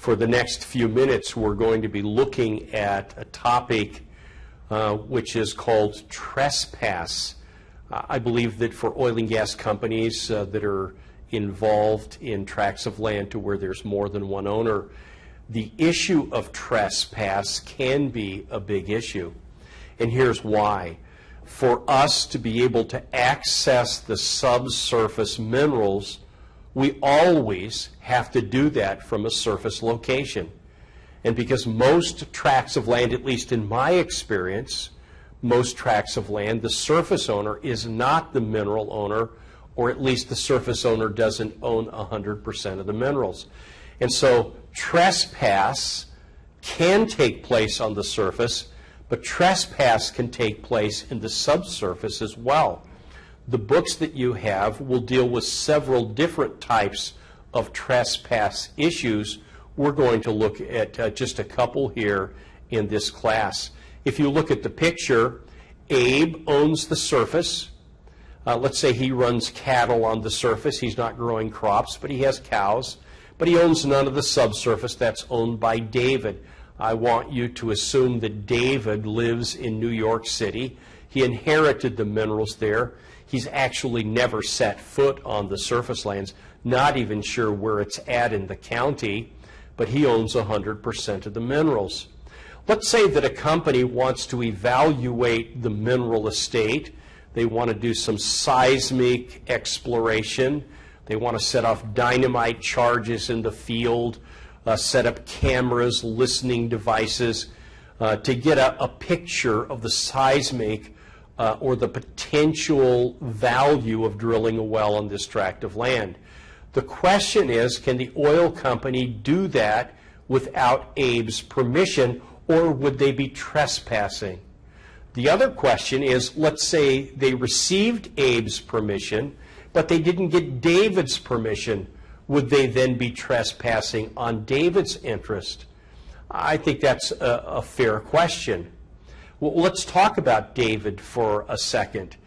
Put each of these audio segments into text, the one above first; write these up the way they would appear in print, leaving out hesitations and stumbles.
For the next few minutes, we're going to be looking at a topic which is called trespass. I believe that for oil and gas companies that are involved in tracts of land to where there's more than one owner, the issue of trespass can be a big issue. And here's why. For us to be able to access the subsurface minerals, we always have to do that from a surface location. And because most tracts of land, at least in my experience, most tracts of land, the surface owner is not the mineral owner, or at least the surface owner doesn't own 100% of the minerals. And so trespass can take place on the surface, but trespass can take place in the subsurface as well. The books that you have will deal with several different types of trespass issues. We're going to look at just a couple here in this class. If you look at the picture, Abe owns the surface. Let's say he runs cattle on the surface. He's not growing crops, but he has cows. But he owns none of the subsurface. That's owned by David. I want you to assume that David lives in New York City. He inherited the minerals there. He's actually never set foot on the surface lands, not even sure where it's at in the county, but he owns 100% of the minerals. Let's say that a company wants to evaluate the mineral estate. They want to do some seismic exploration. They want to set off dynamite charges in the field, set up cameras, listening devices, to get a picture of the seismic or the potential value of drilling a well on this tract of land. The question is, can the oil company do that without Abe's permission, or would they be trespassing? The other question is, let's say they received Abe's permission, but they didn't get David's permission. Would they then be trespassing on David's interest? I think that's a fair question. Well, let's talk about David for a second.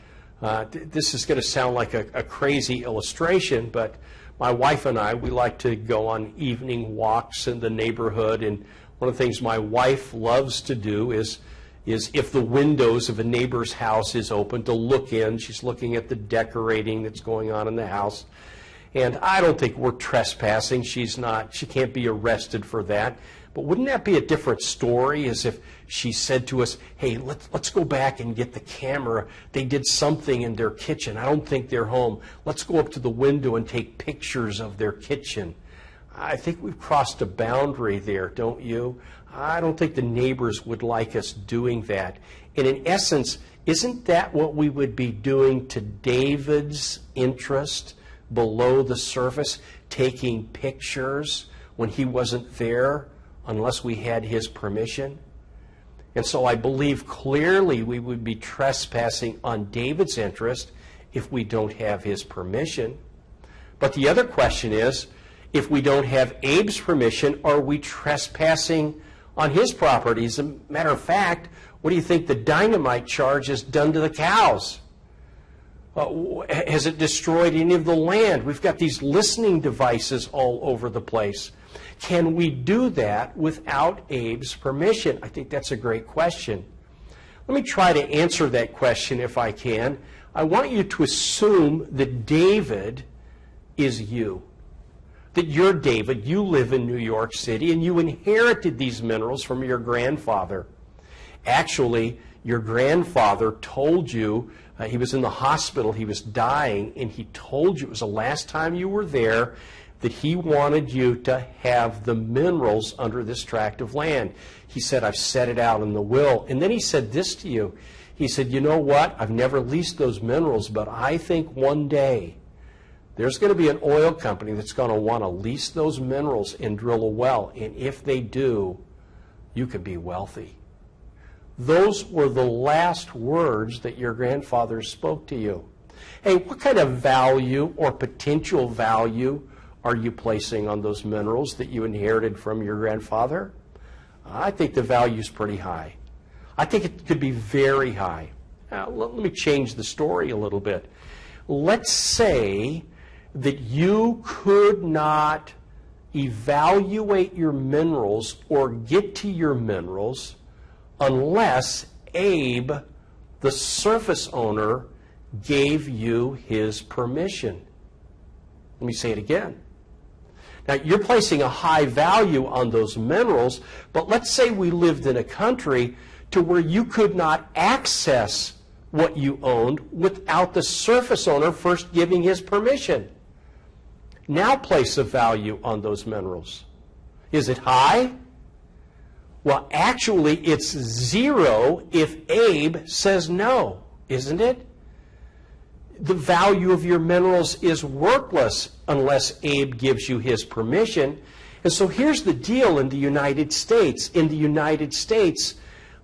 This is going to sound like a crazy illustration, but my wife and I, we like to go on evening walks in the neighborhood, and one of the things my wife loves to do is if the windows of a neighbor's house is open, to look in. She's looking at the decorating that's going on in the house. And I don't think we're trespassing. She can't be arrested for that. But wouldn't that be a different story, as if she said to us, hey, let's go back and get the camera. They did something in their kitchen. I don't think they're home. Let's go up to the window and take pictures of their kitchen. I think we've crossed a boundary there, don't you? I don't think the neighbors would like us doing that. And in essence, isn't that what we would be doing to David's interest below the surface, taking pictures when he wasn't there unless we had his permission? And so I believe clearly we would be trespassing on David's interest if we don't have his permission. But the other question is, if we don't have Abe's permission, are we trespassing on his property? As a matter of fact, what do you think the dynamite charge has done to the cows? Has it destroyed any of the land? We've got these listening devices all over the place. Can we do that without Abe's permission? I think that's a great question. Let me try to answer that question if I can. I want you to assume that David is you. That you're David, you live in New York City, and you inherited these minerals from your grandfather. Actually, your grandfather told you, he was in the hospital, he was dying, and he told you, it was the last time you were there, that he wanted you to have the minerals under this tract of land. He said, I've set it out in the will. And then he said this to you. He said, you know what? I've never leased those minerals, but I think one day there's going to be an oil company that's going to want to lease those minerals and drill a well. And if they do, you could be wealthy. Those were the last words that your grandfather spoke to you. Hey, what kind of value or potential value are you placing on those minerals that you inherited from your grandfather? I think the value is pretty high. I think it could be very high. Now, let me change the story a little bit. Let's say that you could not evaluate your minerals or get to your minerals unless Abe, the surface owner, gave you his permission. Let me say it again. Now, you're placing a high value on those minerals, but let's say we lived in a country to where you could not access what you owned without the surface owner first giving his permission. Now place a value on those minerals. Is it high? Well, actually, it's 0 if Abe says no, isn't it? The value of your minerals is worthless unless Abe gives you his permission. And so here's the deal in the United States. In the United States,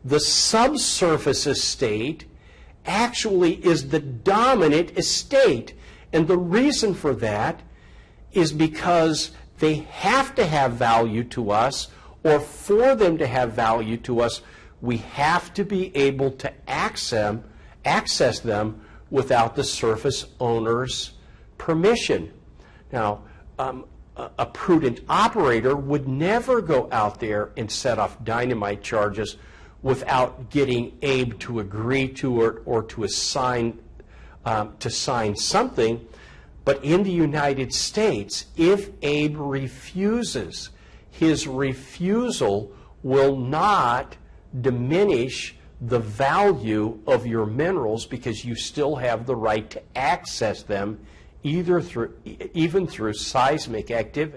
the subsurface estate actually is the dominant estate. And the reason for that is because they have to have value to us, or for them to have value to us, we have to be able to access them without the surface owner's permission. Now, a prudent operator would never go out there and set off dynamite charges without getting Abe to agree to it or to sign something. But in the United States, if Abe refuses, his refusal will not diminish the value of your minerals because you still have the right to access them even through seismic activity.